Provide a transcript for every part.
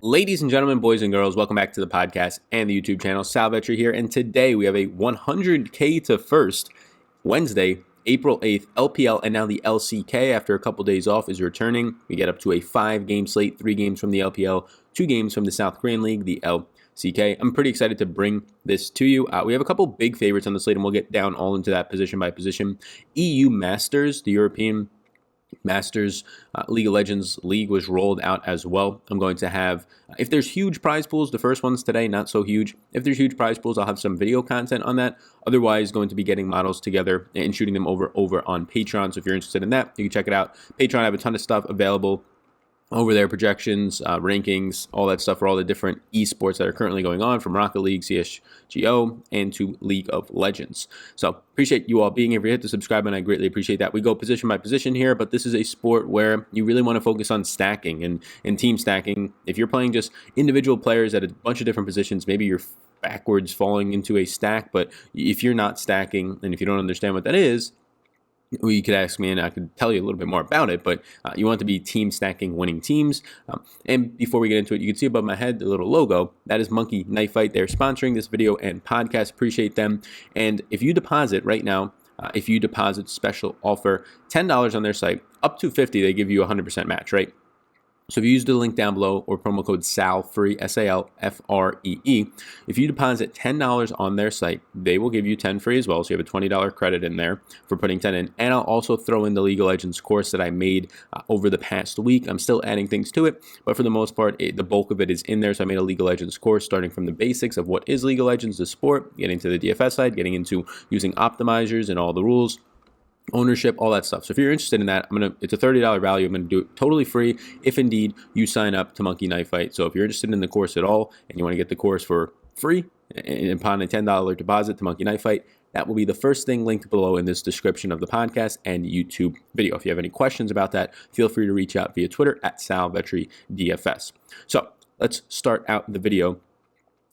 Ladies and gentlemen, boys and girls, welcome back to the podcast and the YouTube channel. Sal Vetri here, and today we have a 100K to first Wednesday, April 8th, LPL and now the LCK after a couple days off is returning. We get up to a 5-game slate, 3 games from the LPL, 2 games from the South Korean League, the LCK. I'm pretty excited to bring this to you. We have a couple big favorites on the slate, and we'll get down all into that position by position. EU Masters, the European Masters League of Legends League was rolled out as well. I'm going to have, if there's huge prize pools, the first one's today, not so huge. If there's huge prize pools, I'll have some video content on that. Otherwise, going to be getting models together and shooting them over on Patreon. So if you're interested in that, you can check it out. Patreon, I have a ton of stuff available over there, projections, rankings, all that stuff for all the different esports that are currently going on, from Rocket League, CSGO, and to League of Legends. So appreciate you all being here. If you hit the subscribe button, I greatly appreciate that. We go position by position here, but this is a sport where you really want to focus on stacking and team stacking. If you're playing just individual players at a bunch of different positions, maybe you're backwards falling into a stack, but if you're not stacking and if you don't understand what that is, well, you could ask me and I could tell you a little bit more about it, but you want to be team stacking winning teams. And before we get into it, you can see above my head the little logo. That is Monkey Knife Fight. They're sponsoring this video and podcast. Appreciate them. And if you deposit right now, if you deposit special offer, $10 on their site, up to $50, they give you a 100% match, right? So if you use the link down below or promo code SALFREE, SALFREE, if you deposit $10 on their site, they will give you 10 free as well. So you have a $20 credit in there for putting 10 in. And I'll also throw in the League of Legends course that I made over the past week. I'm still adding things to it, but for the most part, the bulk of it is in there. So I made a League of Legends course starting from the basics of what is League of Legends, the sport, getting to the DFS side, getting into using optimizers and all the rules, ownership, all that stuff. So if you're interested in that, it's a $30 value. I'm going to do it totally free if indeed you sign up to Monkey Knife Fight. So if you're interested in the course at all and you want to get the course for free and upon a $10 deposit to Monkey Knife Fight, that will be the first thing linked below in this description of the podcast and YouTube video. If you have any questions about that, feel free to reach out via Twitter at SalVetriDFS. So let's start out the video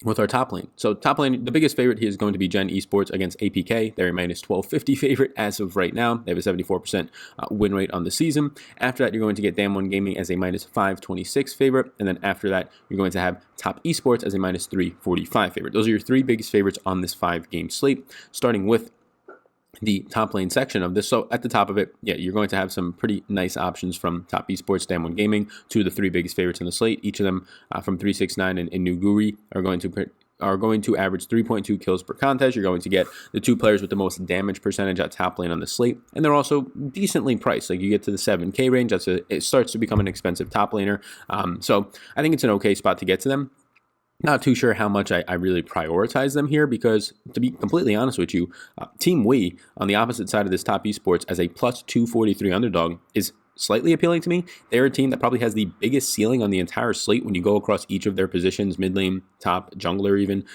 with our top lane. So top lane, the biggest favorite here is going to be Gen Esports against APK. They're a minus 1250 favorite as of right now. They have a 74% win rate on the season. After that, you're going to get Damwon Gaming as a minus 526 favorite. And then after that, you're going to have Top Esports as a minus 345 favorite. Those are your 3 biggest favorites on this 5-game slate, starting with the top lane section of this. So at the top of it, yeah, you're going to have some pretty nice options from Top Esports, Damwon Gaming, 2 of the 3 biggest favorites in the slate. Each of them from 369 and Nuguri are going to average 3.2 kills per contest. You're going to get the 2 players with the most damage percentage at top lane on the slate, and they're also decently priced. Like you get to the 7K range, it starts to become an expensive top laner. So I think it's an okay spot to get to them. Not too sure how much I really prioritize them here because, to be completely honest with you, Team Wii on the opposite side of this Top Esports as a plus 243 underdog is slightly appealing to me. They're a team that probably has the biggest ceiling on the entire slate when you go across each of their positions, mid lane, top, jungler even,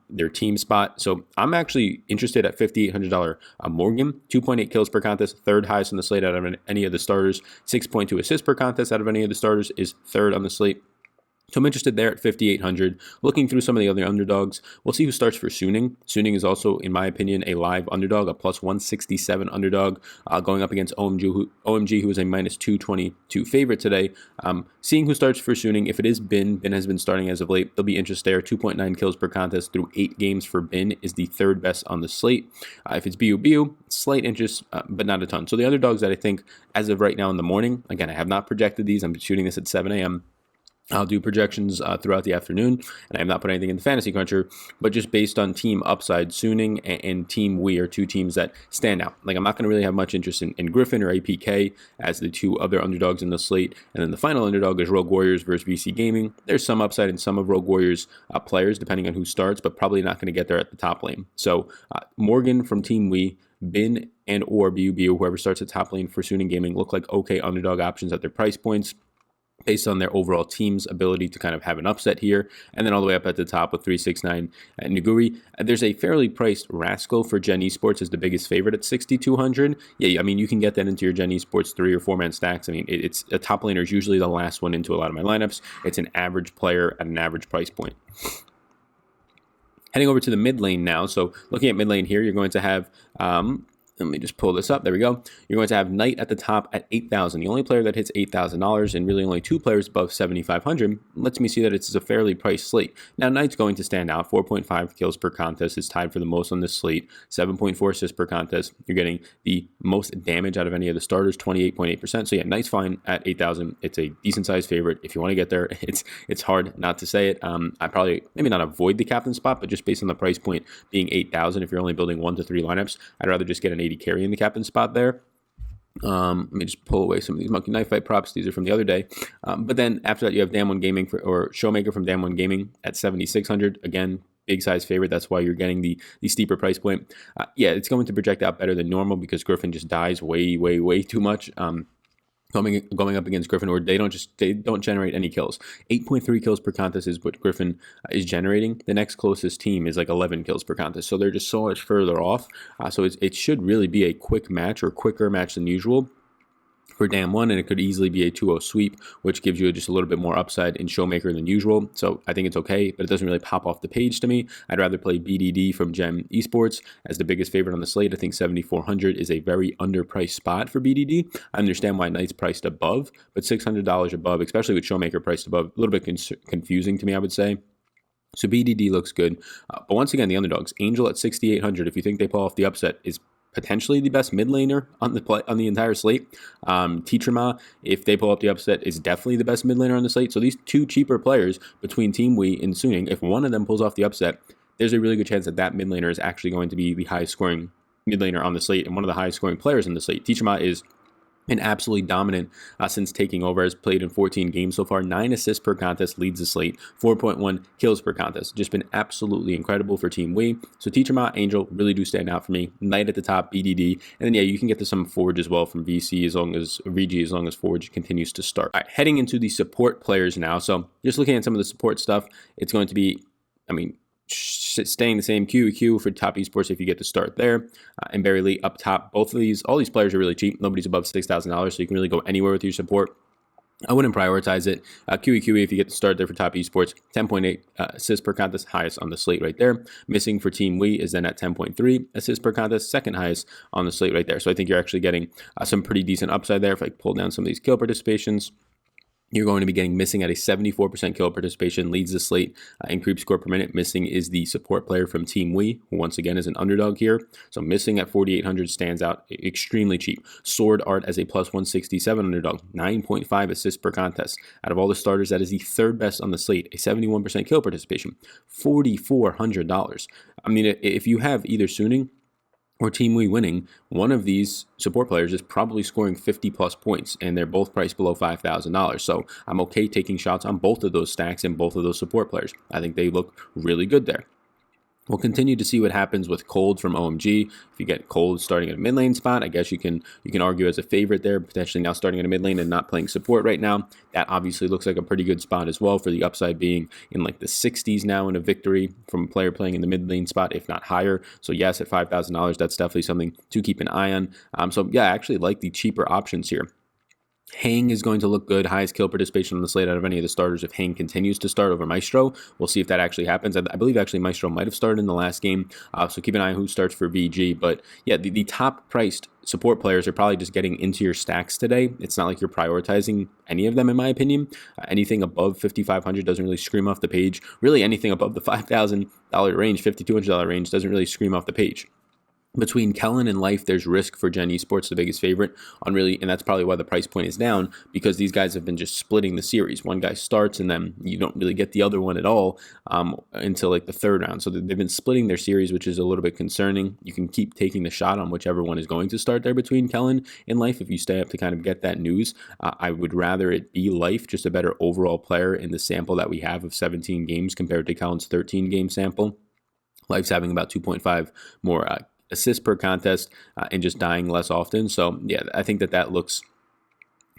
their team spot. So I'm actually interested at $5,800 Morgan, 2.8 kills per contest, 3rd highest on the slate out of any of the starters, 6.2 assists per contest out of any of the starters, is 3rd on the slate. So I'm interested there at 5,800. Looking through some of the other underdogs, we'll see who starts for Suning. Suning is also, in my opinion, a live underdog, a plus 167 underdog, going up against OMG, who is a minus 222 favorite today. Seeing who starts for Suning, if it is Bin has been starting as of late. There'll be interest there. 2.9 kills per contest through 8 games for Bin is the 3rd best on the slate. If it's BU, slight interest, but not a ton. So the underdogs that I think, as of right now in the morning, again, I have not projected these. I'm shooting this at 7 a.m. I'll do projections throughout the afternoon, and I have not put anything in the Fantasy Cruncher, but just based on team upside, Suning and Team Wii are 2 teams that stand out. Like, I'm not going to really have much interest in Griffin or APK as the 2 other underdogs in the slate, and then the final underdog is Rogue Warriors versus VC Gaming. There's some upside in some of Rogue Warriors' players, depending on who starts, but probably not going to get there at the top lane. So, Morgan from Team Wii, Bin and or BU, whoever starts at top lane for Suning Gaming, look like okay underdog options at their price points, based on their overall team's ability to kind of have an upset here. And then all the way up at the top with 369 and Nuguri. There's a fairly priced Rascal for Gen Esports as the biggest favorite at 6,200. Yeah, I mean, you can get that into your Gen Esports 3 or 4-man stacks. I mean, it's a top laner is usually the last one into a lot of my lineups. It's an average player at an average price point. Heading over to the mid lane now. So looking at mid lane here, you're going to have Let me just pull this up. There we go. You're going to have Knight at the top at 8,000. The only player that hits $8,000 and really only 2 players above 7,500 lets me see that it's a fairly priced slate. Now, Knight's going to stand out. 4.5 kills per contest is tied for the most on this slate. 7.4 assists per contest. You're getting the most damage out of any of the starters, 28.8%. So yeah, Knight's fine at 8,000. It's a decent sized favorite. If you want to get there, it's hard not to say it. I probably maybe not avoid the captain spot, but just based on the price point being 8,000, if you're only building 1 to 3 lineups, I'd rather just get an 80 carry in the captain spot there. Let me just pull away some of these Monkey Knife Fight props. These are from the other day. But then after that, you have Damn One Gaming or Showmaker from Damn One Gaming at 7,600. Again, big size favorite. That's why you're getting the steeper price point. Yeah, it's going to project out better than normal because Griffin just dies way too much. Going up against Griffin, or they don't generate any kills. 8.3 kills per contest is what Griffin is generating. The next closest team is like 11 kills per contest, so they're just so much further off. So it should really be a quick match or quicker match than usual for Damn One, and it could easily be a 2-0 sweep, which gives you just a little bit more upside in Showmaker than usual. So I think it's okay, but it doesn't really pop off the page to me. I'd rather play BDD from Gem Esports as the biggest favorite on the slate. I think 7,400 is a very underpriced spot for BDD. I understand why Knight's priced above, but $600 above, especially with Showmaker priced above, a little bit confusing to me, I would say. So BDD looks good. But once again, the underdogs, Angel at 6,800, if you think they pull off the upset, is potentially the best mid laner on the entire slate. Titrama, if they pull up the upset, is definitely the best mid laner on the slate. So these two cheaper players between Team Wee and Suning, if one of them pulls off the upset, there's a really good chance that mid laner is actually going to be the highest scoring mid laner on the slate and one of the highest scoring players in the slate. Titrama is been absolutely dominant since taking over. Has played in 14 games so far. 9 assists per contest, leads the slate. 4.1 kills per contest. Just been absolutely incredible for Team Wii. So Titrama, Angel really do stand out for me. Knight at the top, BDD. And then, yeah, you can get to some Forge as well from VG as long as Forge continues to start. All right, heading into the support players now. So just looking at some of the support stuff, it's going to be, staying the same. QEQ for top esports if you get to start there, and Barry Lee up top. All these players are really cheap. Nobody's above $6,000, so you can really go anywhere with your support. I wouldn't prioritize it. QEQ if you get to start there for top esports, 10.8 assists per contest, highest on the slate right there. Missing for Team Wii is then at 10.3 assists per contest, second highest on the slate right there. So I think you're actually getting some pretty decent upside there. If I pull down some of these kill participations, you're going to be getting Missing at a 74% kill participation, leads the slate in creep score per minute. Missing is the support player from Team Wii, who once again is an underdog here. So Missing at 4,800 stands out extremely cheap. Sword Art as a plus 167 underdog, 9.5 assists per contest. Out of all the starters, that is the third best on the slate, a 71% kill participation, $4,400. If you have either Suning or Team Wii winning, one of these support players is probably scoring 50 plus points, and they're both priced below $5,000. So I'm okay taking shots on both of those stacks and both of those support players. I think they look really good there. We'll continue to see what happens with Cold from OMG. If you get Cold starting at a mid lane spot, I guess you can argue as a favorite there, potentially now starting at a mid lane and not playing support right now. That obviously looks like a pretty good spot as well, for the upside being in like the 60s now in a victory from a player playing in the mid lane spot, if not higher. So yes, at $5,000, that's definitely something to keep an eye on. So yeah, I actually like the cheaper options here. Hang is going to look good. Highest kill participation on the slate out of any of the starters if Hang continues to start over Maestro. We'll see if that actually happens. I believe actually Maestro might have started in the last game, so keep an eye on who starts for VG. But yeah, the top priced support players are probably just getting into your stacks today. It's not like you're prioritizing any of them, in my opinion. Anything above $5,500 doesn't really scream off the page. Really, anything above the $5,000 range, $5,200 range, doesn't really scream off the page. Between Kellen and Life, there's Risk for Gen Esports, the biggest favorite on really, and that's probably why the price point is down, because these guys have been just splitting the series. One guy starts and then you don't really get the other one at all until like the third round. So they've been splitting their series, which is a little bit concerning. You can keep taking the shot on whichever one is going to start there between Kellen and Life if you stay up to kind of get that news. I would rather it be Life, just a better overall player in the sample that we have of 17 games compared to Kellen's 13 game sample. Life's having about 2.5 more assists per contest and just dying less often. So yeah, I think that looks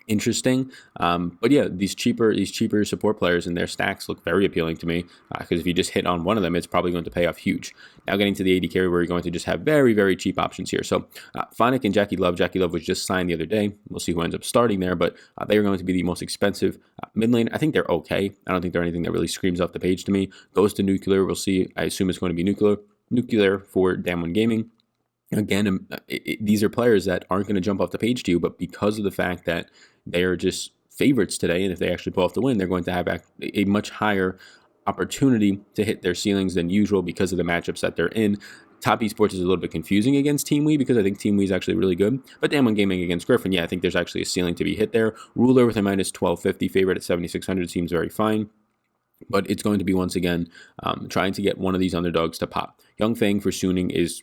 interesting. But yeah, these cheaper support players and their stacks look very appealing to me, because if you just hit on one of them, it's probably going to pay off huge. Now getting to the 80 carry, where you're going to just have very, very cheap options here. So Phonic and Jackie Love. Jackie Love was just signed the other day. We'll see who ends up starting there, but they are going to be the most expensive mid lane. I think they're okay. I don't think they're anything that really screams off the page to me. Goes to Nuclear. We'll see. I assume it's going to be Nuclear for Damn One Gaming. Again, these are players that aren't going to jump off the page to you, but because of the fact that they are just favorites today, and if they actually pull off the win, they're going to have a much higher opportunity to hit their ceilings than usual because of the matchups that they're in. Top Esports is a little bit confusing against Team Wee because I think Team Wee is actually really good. But Damn One Gaming against Griffin, yeah, I think there's actually a ceiling to be hit there. Ruler with a minus 1250 favorite at 7,600 seems very fine. But it's going to be, once again, trying to get one of these underdogs to pop. Young Fang for Suning is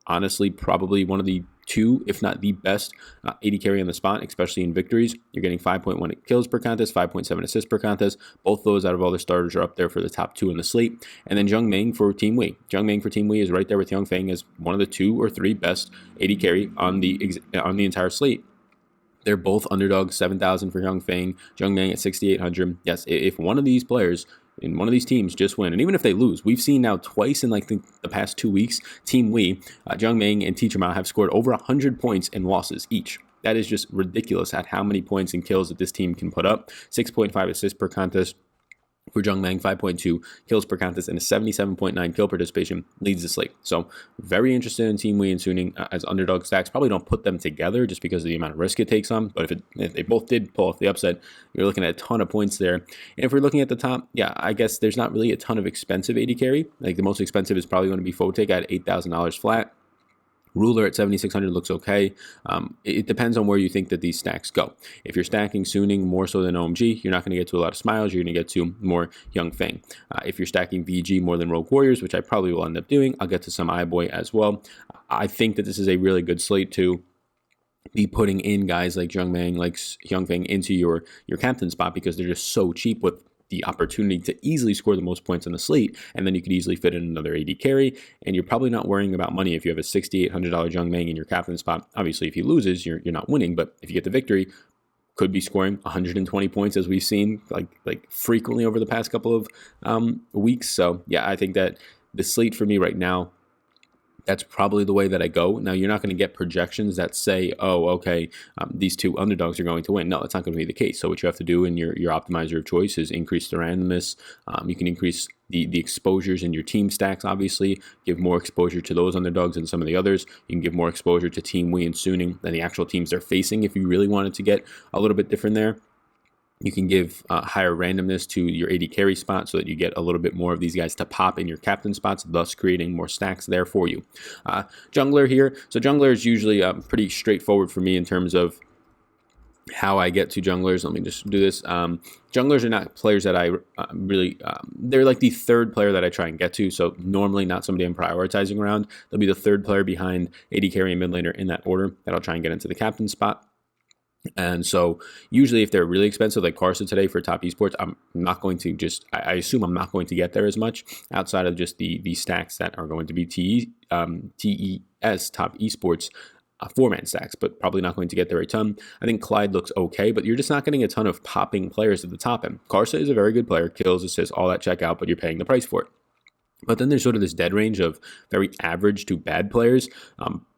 honestly probably one of the two, if not the best, AD carry on the spot, especially in victories. You're getting 5.1 kills per contest, 5.7 assists per contest. Both those out of all the starters are up there for the top two in the slate. And then Jung Meng for Team Wei. Jung Meng for Team Wei is right there with Young Fang as one of the 2 or 3 best AD carry on the entire slate. They're both underdogs, 7,000 for Young Fang, Jung Meng at 6,800. Yes, if one of these players in one of these teams just win, and even if they lose, we've seen now twice in like the past 2 weeks, Team Wei, Jung Meng and Teacher Mao have scored over 100 points in losses each. That is just ridiculous at how many points and kills that this team can put up. 6.5 assists per contest for Jung Meng, 5.2 kills per contest, and a 77.9 kill participation leads the slate. So very interested in Team Wei and Suning as underdog stacks. Probably don't put them together just because of the amount of risk it takes on. But if they both did pull off the upset, you're looking at a ton of points there. And if we're looking at the top, yeah, I guess there's not really a ton of expensive AD carry. Like the most expensive is probably going to be Fotek at $8,000 flat. Ruler at 7,600 looks okay. It depends on where you think that these stacks go. If you're stacking Suning more so than OMG, you're not going to get to a lot of Smiles. You're going to get to more Young Fang. If you're stacking VG more than Rogue Warriors, which I probably will end up doing, I'll get to some iBoy as well. I think that this is a really good slate to be putting in guys like Jung Meng, like Young Fang into your captain spot because they're just so cheap with the opportunity to easily score the most points on the slate, and then you could easily fit in another AD carry, and you're probably not worrying about money if you have a $6,800 Jung Meng in your captain spot. Obviously, if he loses, you're not winning, but if you get the victory, could be scoring 120 points as we've seen like frequently over the past couple of weeks. So yeah, I think that the slate for me right now, that's probably the way that I go. Now, you're not going to get projections that say, oh, okay, these 2 underdogs are going to win. No, that's not going to be the case. So what you have to do in your optimizer of choice is increase the randomness. You can increase the exposures in your team stacks, obviously, give more exposure to those underdogs than some of the others. You can give more exposure to Team Wei and Suning than the actual teams they're facing if you really wanted to get a little bit different there. You can give higher randomness to your AD carry spot so that you get a little bit more of these guys to pop in your captain spots, thus creating more stacks there for you. Jungler here. So jungler is usually pretty straightforward for me in terms of how I get to junglers. Let me just do this. Junglers are not players that I really, they're like the 3rd player that I try and get to. So normally not somebody I'm prioritizing around. They'll be the 3rd player behind AD carry and mid laner in that order that I'll try and get into the captain spot. And so usually if they're really expensive, like Karsa today for top esports, I'm not going to I assume I'm not going to get there as much outside of just the stacks that are going to be TES top esports 4-man stacks, but probably not going to get there a ton. I think Clyde looks okay, but you're just not getting a ton of popping players at the top end. Karsa is a very good player, kills, assists, all that check out, but you're paying the price for it. But then there's sort of this dead range of very average to bad players,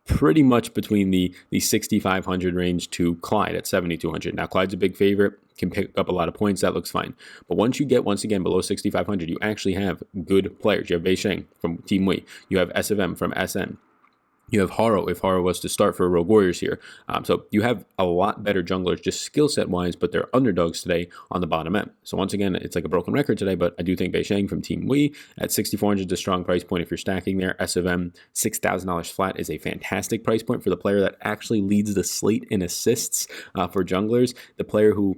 pretty much between the 6,500 range to Clyde at 7,200. Now, Clyde's a big favorite, can pick up a lot of points. That looks fine. But once you get, once again, below 6,500, you actually have good players. You have Bei Sheng from Team Wei. You have SFM from SN. You have Haro, if Haro was to start for Rogue Warriors here. So you have a lot better junglers just skill set wise, but they're underdogs today on the bottom end. So once again, it's like a broken record today, but I do think Bei Sheng from Team Wei at 6,400 is a strong price point if you're stacking there. SFM, $6,000 flat is a fantastic price point for the player that actually leads the slate in assists for junglers. The player who...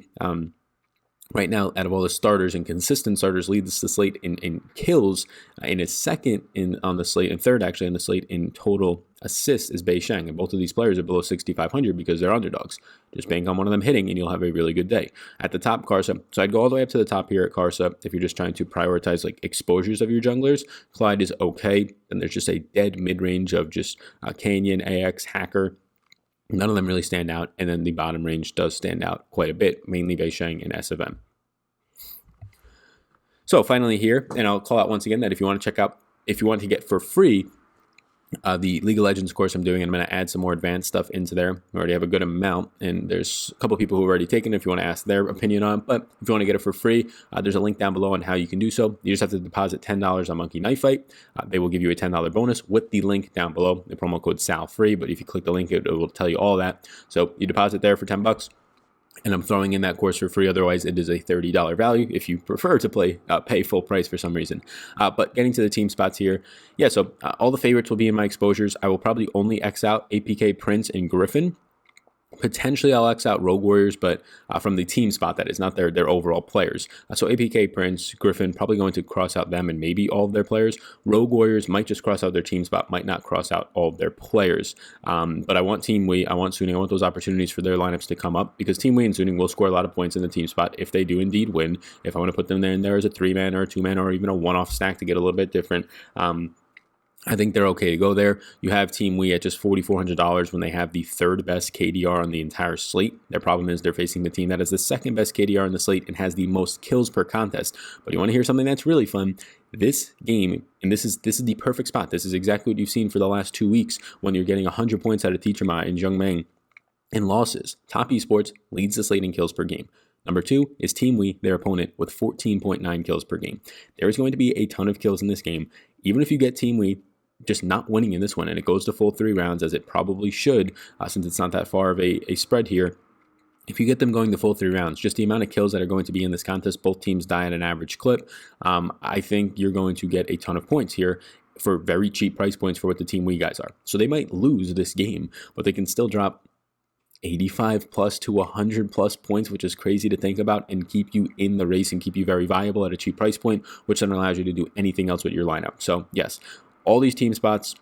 right now, out of all the starters and consistent starters, leads the slate in kills, and is second on the slate, and third actually on the slate in total assists is Bei Sheng. And both of these players are below 6,500 because they're underdogs. Just bank on one of them hitting, and you'll have a really good day. At the top, Karsa. So I'd go all the way up to the top here at Karsa if you're just trying to prioritize like exposures of your junglers. Clyde is okay. Then there's just a dead mid-range of just Canyon, AX, Hacker. None of them really stand out, and then the bottom range does stand out quite a bit, mainly Bei Sheng and SFM. So finally here, and I'll call out once again that if you want to check out, if you want to get for free The League of Legends course I'm doing, and I'm going to add some more advanced stuff into there. I already have a good amount, and there's a couple people who have already taken it if you want to ask their opinion on it. But if you want to get it for free, there's a link down below on how you can do so. You just have to deposit $10 on Monkey Knife Fight. They will give you a $10 bonus with the link down below, the promo code SALFREE. But if you click the link, it will tell you all that. So you deposit there for $10. And I'm throwing in that course for free. Otherwise, it is a $30 value if you prefer to pay full price for some reason. But getting to the team spots here, yeah, so all the favorites will be in my exposures. I will probably only X out APK, Prince, and Griffin. Potentially I'll X out Rogue Warriors, but from the team spot, that is not their overall players. So APK, Prince, Griffin, probably going to cross out them and maybe all of their players. Rogue Warriors might just cross out their team spot, might not cross out all of their players. But I want Team Wee, I want Suning, I want those opportunities for their lineups to come up, because Team Wee and Suning will score a lot of points in the team spot if they do indeed win. If I want to put them in there as a 3-man or a 2-man or even a one-off stack to get a little bit different, I think they're okay to go there. You have Team Wee at just $4,400 when they have the third best KDR on the entire slate. Their problem is they're facing the team that is the second best KDR on the slate and has the most kills per contest. But you want to hear something that's really fun? This game, and this is the perfect spot. This is exactly what you've seen for the last 2 weeks when you're getting 100 points out of Teacher Ma and Jung Meng in losses. Top Esports leads the slate in kills per game. Number 2 is Team Wee, their opponent, with 14.9 kills per game. There is going to be a ton of kills in this game. Even if you get Team Wee just not winning in this one, and it goes to full 3 rounds, as it probably should, since it's not that far of a spread here. If you get them going the full 3 rounds, just the amount of kills that are going to be in this contest, both teams die at an average clip. I think you're going to get a ton of points here for very cheap price points for what the Team Wee guys are. So they might lose this game, but they can still drop 85 plus to 100 plus points, which is crazy to think about, and keep you in the race and keep you very viable at a cheap price point, which then allows you to do anything else with your lineup. So yes, all these team spots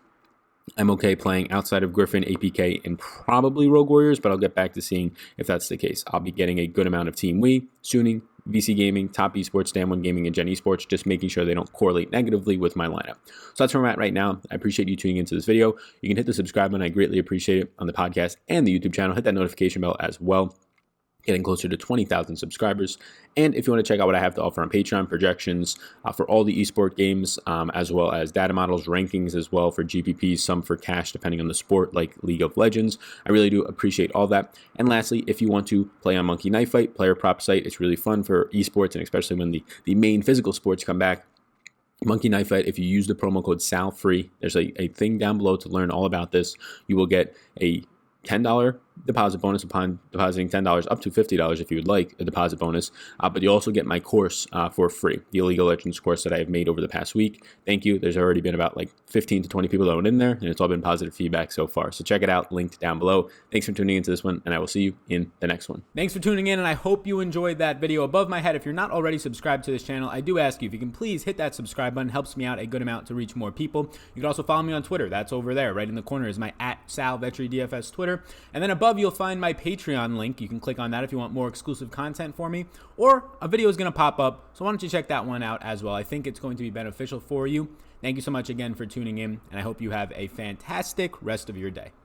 I'm okay playing outside of Griffin, APK, and probably Rogue Warriors, but I'll get back to seeing if that's the case. I'll be getting a good amount of Team Wee, Suning, VC Gaming, Top Esports, Dan1 Gaming, and Gen Esports, just making sure they don't correlate negatively with my lineup. So that's where I'm at right now. I appreciate you tuning into this video. You can hit the subscribe button. I greatly appreciate it on the podcast and the YouTube channel. Hit that notification bell as well. Getting closer to 20,000 subscribers. And if you want to check out what I have to offer on Patreon, projections for all the esport games, as well as data models, rankings as well for GPPs, some for cash depending on the sport, like League of Legends. I really do appreciate all that. And lastly, if you want to play on Monkey Knife Fight, player prop site, it's really fun for esports, and especially when the main physical sports come back. Monkey Knife Fight, if you use the promo code SALFREE, there's a thing down below to learn all about this. You will get a $10 deposit bonus upon depositing $10, up to $50 if you would like a deposit bonus. But you also get my course for free, the League of Legends course that I have made over the past week. Thank you. There's already been about like 15 to 20 people that went in there, and it's all been positive feedback so far. So check it out, linked down below. Thanks for tuning into this one, and I will see you in the next one. Thanks for tuning in, and I hope you enjoyed that video. Above my head, if you're not already subscribed to this channel, I do ask you if you can please hit that subscribe button. Helps me out a good amount to reach more people. You can also follow me on Twitter. That's over there. Right in the corner is my @SalVetryDFS Twitter. And then above, you'll find my Patreon link. You can click on that if you want more exclusive content for me, or a video is going to pop up. So why don't you check that one out as well? I think it's going to be beneficial for you. Thank you so much again for tuning in, and I hope you have a fantastic rest of your day.